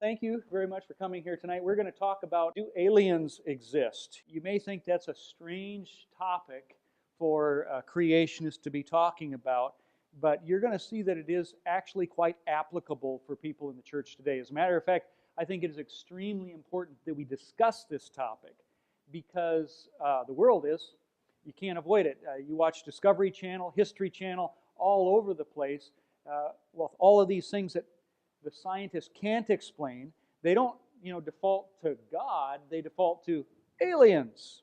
thank you very much for coming here tonight. We're going to talk about, do aliens exist? You may think that's a strange topic for creationists to be talking about, but you're going to see that it is actually quite applicable for people in the church today. As a matter of fact, I think it is extremely important that we discuss this topic because the world is. You can't avoid it. You watch Discovery Channel, History Channel, all over the place. Well, all of these things that the scientists can't explain, they don't, default to God. They default to aliens.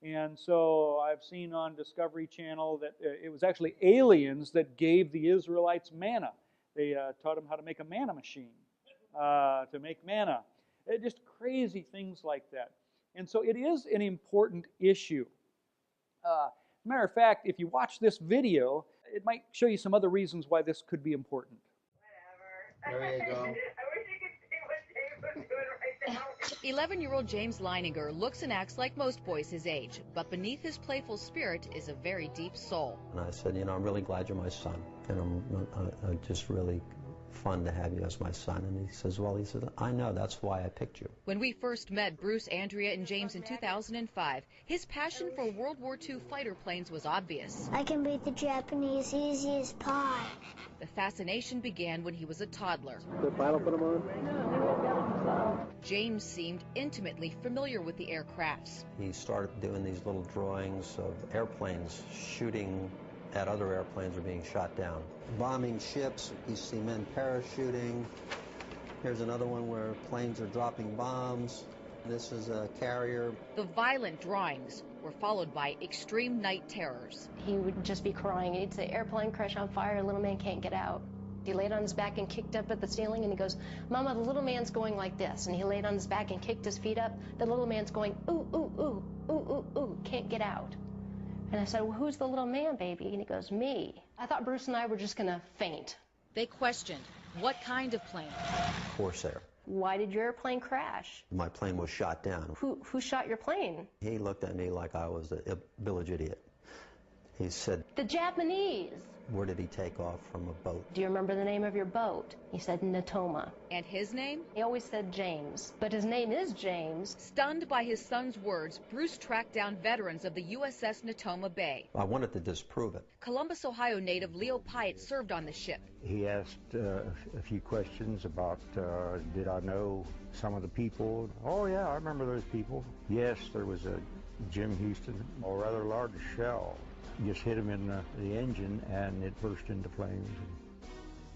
And so I've seen on Discovery Channel that it was actually aliens that gave the Israelites manna. They taught them how to make a manna machine, to make manna. Just crazy things like that. And so it is an important issue. As a matter of fact, if you watch this video, it might show you some other reasons why this could be important. Whatever. There you go. I wish you could see what James was doing right now. 11-year-old James Leininger looks and acts like most boys his age, but beneath his playful spirit is a very deep soul. And I said, I'm really glad you're my son, and I'm just really fun to have you as my son. And he says, I know, that's why I picked you. When we first met Bruce, Andrea, and James in 2005, his passion for World War II fighter planes was obvious. I can beat the Japanese easy as pie. The fascination began when he was a toddler. The pilot put him on? James seemed intimately familiar with the aircrafts. He started doing these little drawings of airplanes shooting at other airplanes or being shot down. Bombing ships, you see men parachuting. Here's another one where planes are dropping bombs. This is a carrier. The violent drawings were followed by extreme night terrors. He would just be crying. He'd say, airplane crash on fire, little man can't get out. He laid on his back and kicked up at the ceiling, and he goes, Mama, the little man's going like this. And he laid on his back and kicked his feet up. The little man's going, ooh, ooh, ooh, ooh, ooh, ooh, can't get out. And I said, well, who's the little man, baby? And he goes, me. I thought Bruce and I were just going to faint. They questioned, what kind of plane? Corsair. Why did your airplane crash? My plane was shot down. Who shot your plane? He looked at me like I was a village idiot. He said, the Japanese. Where did he take off from a boat? Do you remember the name of your boat? He said Natoma. And his name? He always said James, but his name is James. Stunned by his son's words, Bruce tracked down veterans of the USS Natoma Bay. I wanted to disprove it. Columbus, Ohio native Leo Pyatt served on the ship. He asked a few questions about, did I know some of the people? Oh yeah, I remember those people. Yes, there was a Jim Houston, a rather large shell. Just hit him in the engine, and it burst into flames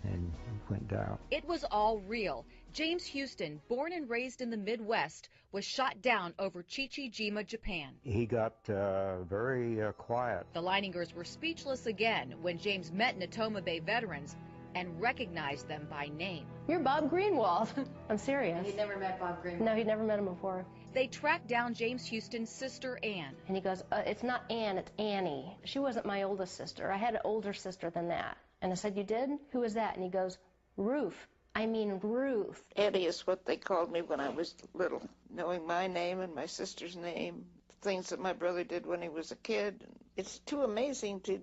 and went down. It was all real. James Houston, born and raised in the Midwest, was shot down over Chichijima, Japan. He got very quiet. The Leiningers were speechless again when James met Natoma Bay veterans and recognized them by name. You're Bob Greenwald. I'm serious. He'd never met Bob Greenwald? No, he'd never met him before. They tracked down James Houston's sister, Ann. And he goes, it's not Ann, it's Annie. She wasn't my oldest sister. I had an older sister than that. And I said, you did? Who was that? And he goes, Ruth. I mean Ruth. Annie is what they called me when I was little. Knowing my name and my sister's name, things that my brother did when he was a kid. It's too amazing to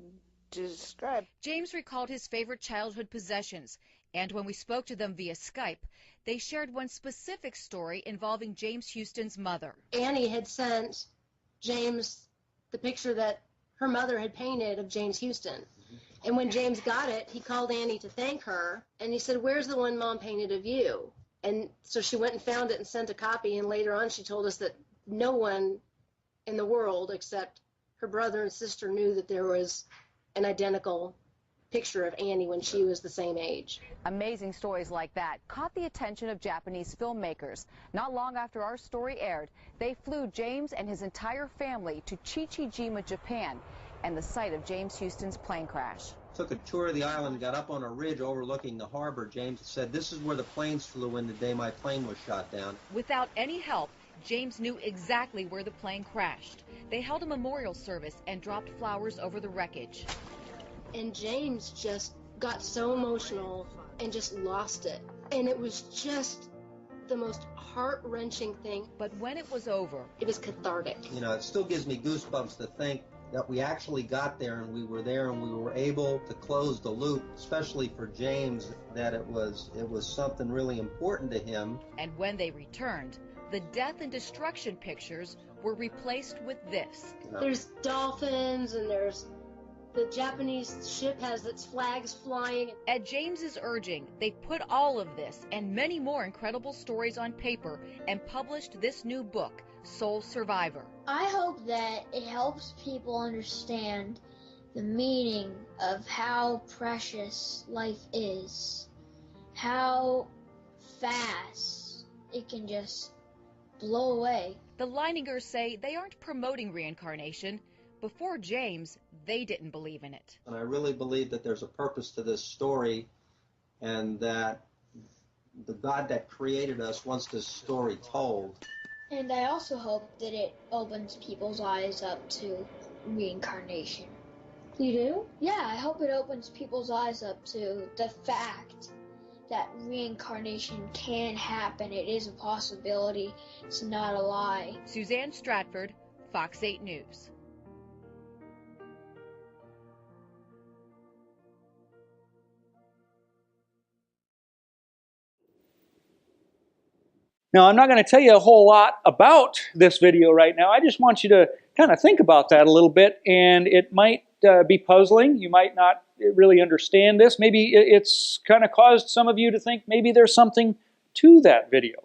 describe. James recalled his favorite childhood possessions, and when we spoke to them via Skype, they shared one specific story involving James Houston's mother. Annie had sent James the picture that her mother had painted of James Houston. And when James got it, he called Annie to thank her, and he said, where's the one Mom painted of you? And so she went and found it and sent a copy, and later on she told us that no one in the world except her brother and sister knew that there was an identical picture of Annie when she was the same age. Amazing stories like that caught the attention of Japanese filmmakers. Not long after our story aired, they flew James and his entire family to Chichijima, Japan, and the site of James Houston's plane crash. Took a tour of the island, got up on a ridge overlooking the harbor. James said, this is where the planes flew in the day my plane was shot down. Without any help, James knew exactly where the plane crashed. They held a memorial service and dropped flowers over the wreckage. And James just got so emotional and just lost it. And it was just the most heart-wrenching thing. But when it was over, it was cathartic. You know, it still gives me goosebumps to think that we actually got there and we were there and we were able to close the loop, especially for James, that it was something really important to him. And when they returned, the death and destruction pictures were replaced with this. There's dolphins and there's the Japanese ship has its flags flying. At James's urging, they put all of this and many more incredible stories on paper and published this new book, Soul Survivor. I hope that it helps people understand the meaning of how precious life is, how fast it can just blow away. The Leiningers say they aren't promoting reincarnation. Before James, they didn't believe in it. And I really believe that there's a purpose to this story, and that the God that created us wants this story told. And I also hope that it opens people's eyes up to reincarnation. You do? Yeah, I hope it opens people's eyes up to the fact that reincarnation can happen. It is a possibility. It's not a lie. Suzanne Stratford, Fox 8 News. Now, I'm not going to tell you a whole lot about this video right now. I just want you to kind of think about that a little bit, and it might be puzzling. You might not really understand this. Maybe it's kind of caused some of you to think maybe there's something to that video.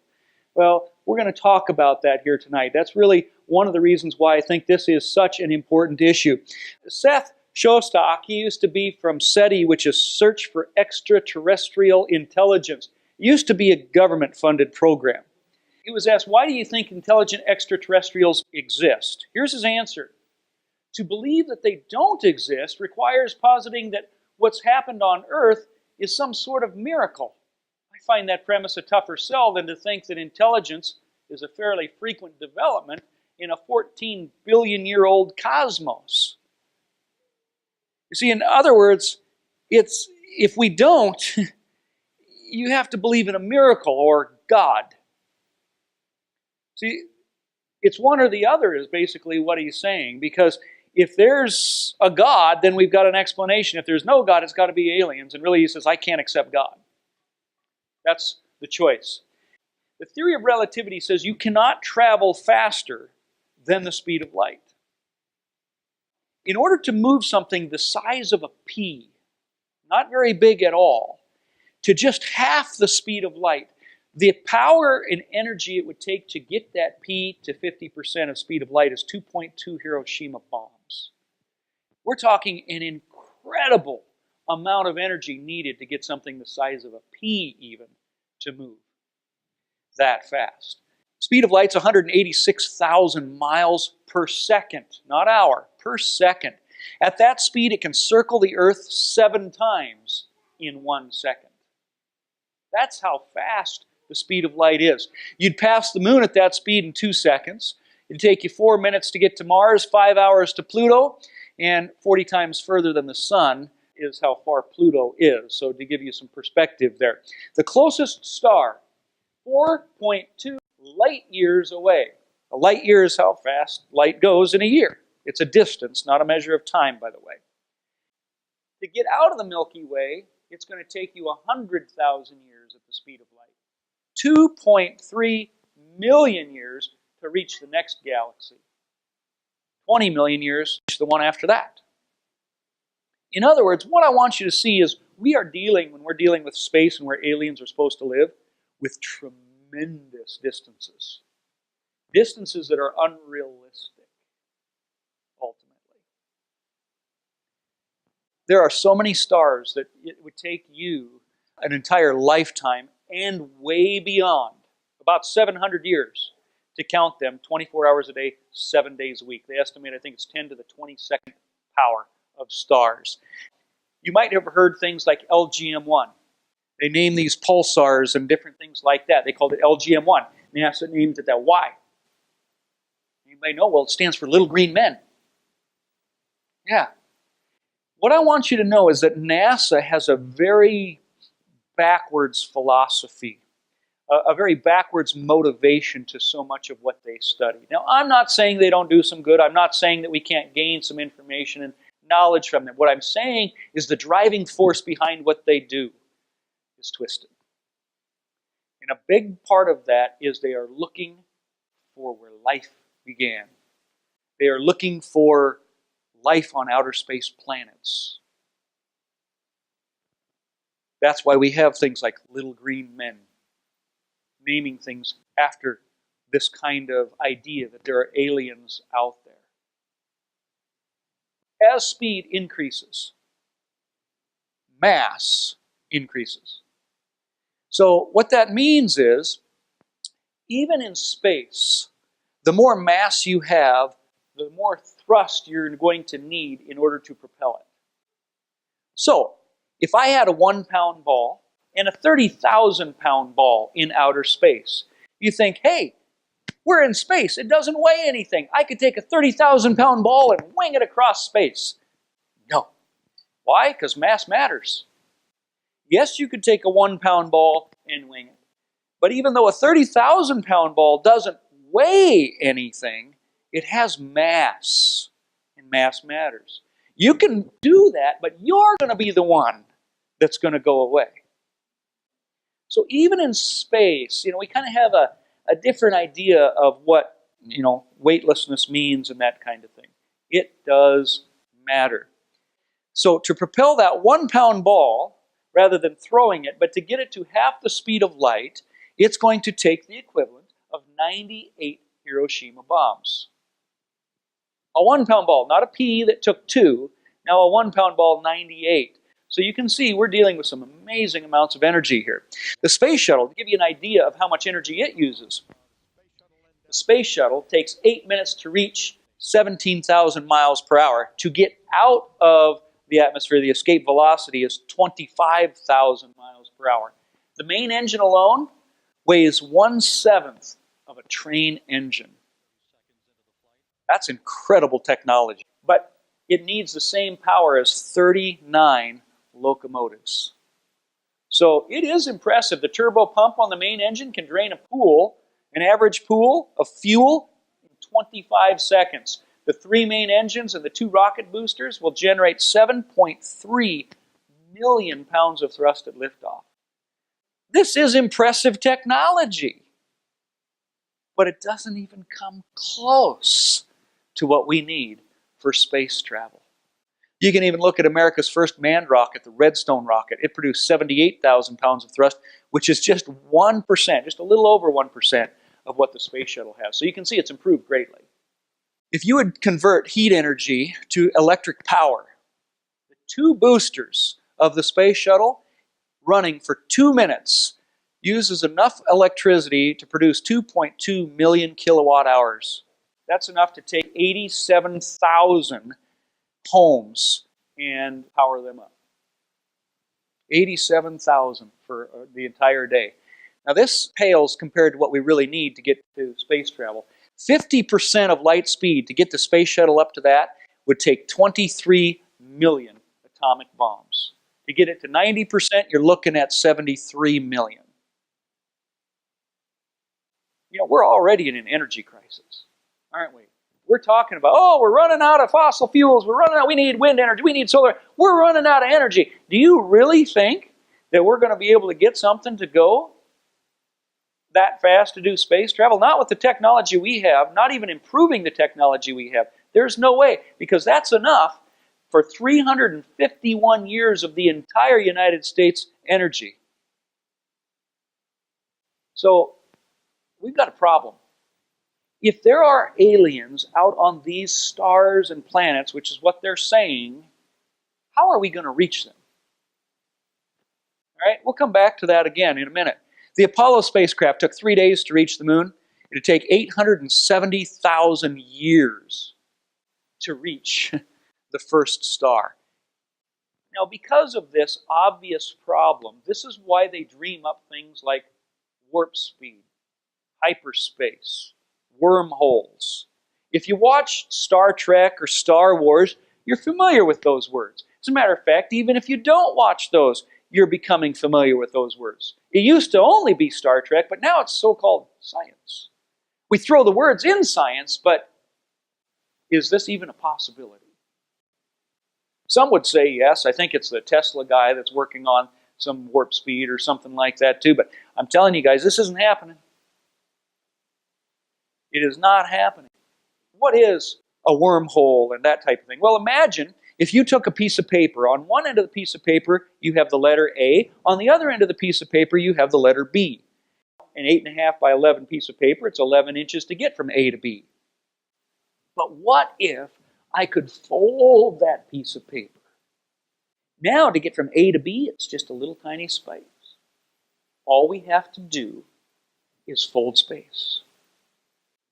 Well, we're going to talk about that here tonight. That's really one of the reasons why I think this is such an important issue. Seth Shostak, he used to be from SETI, which is Search for Extraterrestrial Intelligence. It used to be a government-funded program. He was asked, why do you think intelligent extraterrestrials exist? Here's his answer. To believe that they don't exist requires positing that what's happened on Earth is some sort of miracle. I find that premise a tougher sell than to think that intelligence is a fairly frequent development in a 14 billion-year-old cosmos. You see, in other words, if we don't, you have to believe in a miracle or God. See, it's one or the other is basically what he's saying, because if there's a God, then we've got an explanation. If there's no God, it's got to be aliens. And really, he says, I can't accept God. That's the choice. The theory of relativity says you cannot travel faster than the speed of light. In order to move something the size of a pea, not very big at all, to just half the speed of light, the power and energy it would take to get that pea to 50% of speed of light is 2.2 Hiroshima bombs. We're talking an incredible amount of energy needed to get something the size of a pea even to move that fast. Speed of light's 186,000 miles per second, not hour, per second. At that speed, it can circle the Earth 7 times in 1 second. That's how fast the speed of light is. You'd pass the moon at that speed in 2 seconds. It'd take you 4 minutes to get to Mars, 5 hours to Pluto, and 40 times further than the sun is how far Pluto is. So to give you some perspective there. The closest star, 4.2 light years away. A light year is how fast light goes in a year. It's a distance, not a measure of time, by the way. To get out of the Milky Way, it's going to take you 100,000 years at the speed of light. 2.3 million years to reach the next galaxy. 20 million years to the one after that. In other words, what I want you to see is when we're dealing with space and where aliens are supposed to live, with tremendous distances. Distances that are unrealistic, ultimately. There are so many stars that it would take you an entire lifetime and way beyond, about 700 years, to count them 24 hours a day, 7 days a week. They estimate, I think it's 10 to the 22nd power of stars. You might have heard things like LGM-1. They name these pulsars and different things like that. They called it LGM-1. NASA named it that. Why? Anybody know? Well, it stands for Little Green Men. Yeah. What I want you to know is that NASA has a very backwards philosophy a very backwards motivation to so much of what they study. Now, I'm not saying they don't do some good. I'm not saying that we can't gain some information and knowledge from them. What I'm saying is the driving force behind what they do is twisted. And a big part of that is they are looking for where life began. They are looking for life on outer space planets. That's why we have things like little green men, naming things after this kind of idea that there are aliens out there. As speed increases, mass increases. So what that means is, even in space, the more mass you have, the more thrust you're going to need in order to propel it. So, if I had a 1-pound ball and a 30,000-pound ball in outer space, you think, hey, we're in space. It doesn't weigh anything. I could take a 30,000-pound ball and wing it across space. No. Why? Because mass matters. Yes, you could take a 1-pound ball and wing it. But even though a 30,000-pound ball doesn't weigh anything, it has mass. And mass matters. You can do that, but you're going to be the one that's going to go away. So even in space, we kind of have a different idea of what, weightlessness means and that kind of thing. It does matter. So to propel that 1-pound ball, rather than throwing it, but to get it to half the speed of light, it's going to take the equivalent of 98 Hiroshima bombs. A 1-pound ball, not a pea that took 2, now a 1-pound ball, 98. So you can see we're dealing with some amazing amounts of energy here. The space shuttle, to give you an idea of how much energy it uses, the space shuttle takes 8 minutes to reach 17,000 miles per hour. To get out of the atmosphere, the escape velocity is 25,000 miles per hour. The main engine alone weighs 1/7 of a train engine. That's incredible technology. But it needs the same power as 39 locomotives. So it is impressive. The turbo pump on the main engine can drain a pool, an average pool of fuel, in 25 seconds. The 3 main engines and the 2 rocket boosters will generate 7.3 million pounds of thrust at liftoff. This is impressive technology. But it doesn't even come close to what we need for space travel. You can even look at America's first manned rocket, the Redstone rocket. It produced 78,000 pounds of thrust, which is just 1%, just a little over 1% of what the space shuttle has. So you can see it's improved greatly. If you would convert heat energy to electric power, the 2 boosters of the space shuttle running for 2 minutes uses enough electricity to produce 2.2 million kilowatt hours. That's enough to take 87,000 homes and power them up. 87,000 for the entire day. Now this pales compared to what we really need to get to space travel. 50% of light speed to get the space shuttle up to that would take 23 million atomic bombs. To get it to 90%, you're looking at 73 million. We're already in an energy crisis, aren't we? We're talking about, we're running out of fossil fuels, we need wind energy, we need solar, we're running out of energy. Do you really think that we're going to be able to get something to go that fast to do space travel? Not with the technology we have, not even improving the technology we have. There's no way, because that's enough for 351 years of the entire United States energy. So, we've got a problem. If there are aliens out on these stars and planets, which is what they're saying, how are we going to reach them? All right, we'll come back to that again in a minute. The Apollo spacecraft took 3 days to reach the moon. It would take 870,000 years to reach the first star. Now, because of this obvious problem, this is why they dream up things like warp speed, hyperspace, wormholes. If you watch Star Trek or Star Wars, you're familiar with those words. As a matter of fact, even if you don't watch those, you're becoming familiar with those words. It used to only be Star Trek, but now it's so-called science. We throw the words in science, but is this even a possibility? Some would say yes. I think it's the Tesla guy that's working on some warp speed or something like that too. But I'm telling you guys, this isn't happening. It is not happening. What is a wormhole and that type of thing? Well, imagine if you took a piece of paper. On one end of the piece of paper, you have the letter A. On the other end of the piece of paper, you have the letter B. An 8.5 by 11 piece of paper, it's 11 inches to get from A to B. But what if I could fold that piece of paper? Now, to get from A to B, it's just a little tiny space. All we have to do is fold space.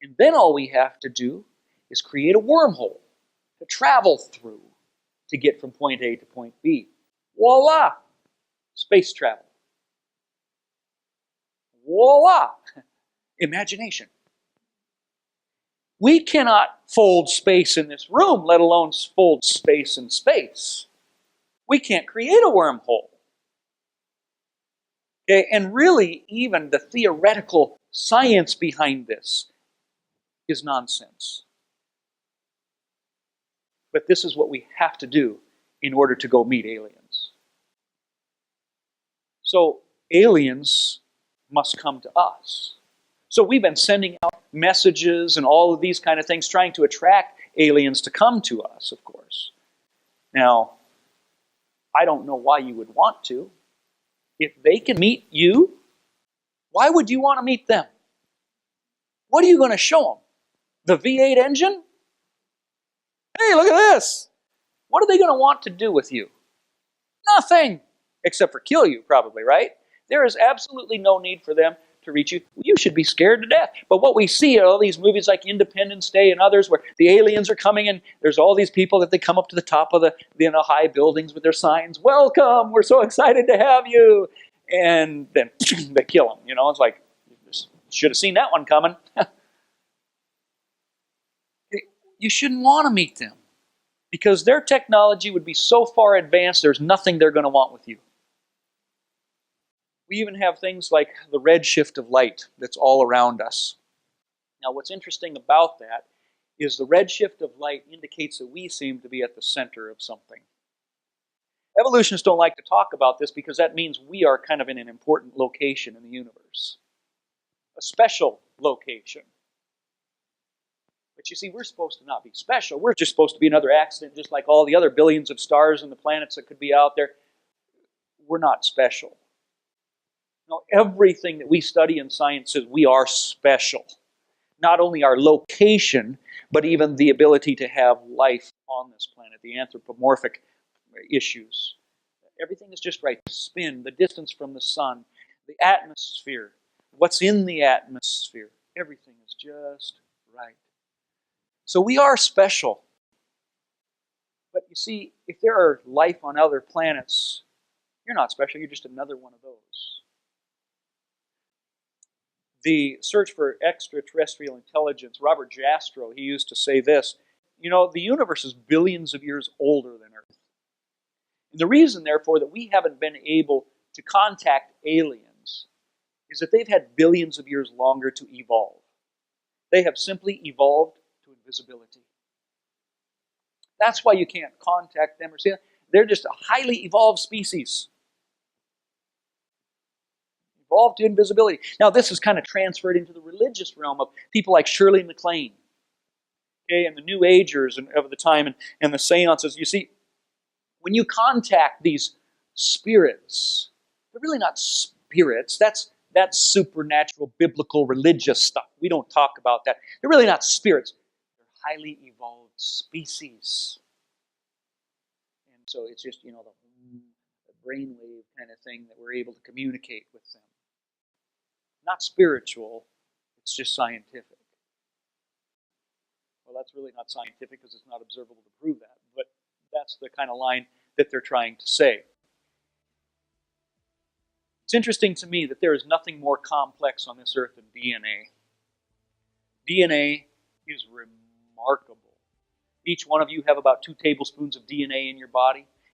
And then all we have to do is create a wormhole to travel through to get from point A to point B. Voila! Space travel. Voila! Imagination. We cannot fold space in this room, let alone fold space in space. We can't create a wormhole. Okay, and really, even the theoretical science behind this is nonsense. But this is what we have to do in order to go meet aliens. So, aliens must come to us. So we've been sending out messages and all of these kind of things, trying to attract aliens to come to us, of course. Now, I don't know why you would want to. If they can meet you, why would you want to meet them? What are you going to show them? The V8 engine? Hey, look at this. What are they going to want to do with you? Nothing, except for kill you, probably, right? There is absolutely no need for them to reach you. You should be scared to death. But what we see in all these movies like Independence Day and others where the aliens are coming and there's all these people that they come up to the top of the high buildings with their signs, welcome, we're so excited to have you. And then they kill them. It's like, you should have seen that one coming. You shouldn't want to meet them because their technology would be so far advanced, there's nothing they're going to want with you. We even have things like the redshift of light that's all around us. Now, what's interesting about that is the redshift of light indicates that we seem to be at the center of something. Evolutionists don't like to talk about this because that means we are kind of in an important location in the universe. A special location. But you see, we're supposed to not be special. We're just supposed to be another accident, just like all the other billions of stars and the planets that could be out there. We're not special. No, everything that we study in science says we are special. Not only our location, but even the ability to have life on this planet, the anthropomorphic issues. Everything is just right. The spin, the distance from the sun, the atmosphere, what's in the atmosphere. Everything is just right. So we are special. But you see, if there are life on other planets, you're not special, you're just another one of those. The search for extraterrestrial intelligence, Robert Jastrow, he used to say this, the universe is billions of years older than Earth. And the reason, therefore, that we haven't been able to contact aliens is that they've had billions of years longer to evolve. They have simply evolved to invisibility. That's why you can't contact them or see them. They're just a highly evolved species. Evolved to invisibility. Now, this is kind of transferred into the religious realm of people like Shirley MacLaine, okay, and the New Agers of the time, and the seances. You see, when you contact these spirits, they're really not spirits. That's supernatural, biblical, religious stuff. We don't talk about that. They're really not spirits. They're highly evolved species. And so it's just, the brainwave kind of thing that we're able to communicate with them. Not spiritual, it's just scientific. Well, that's really not scientific because it's not observable to prove that, but that's the kind of line that they're trying to say. It's interesting to me that there is nothing more complex on this earth than DNA. DNA is remarkable. Each one of you have about 2 tablespoons of DNA in your body.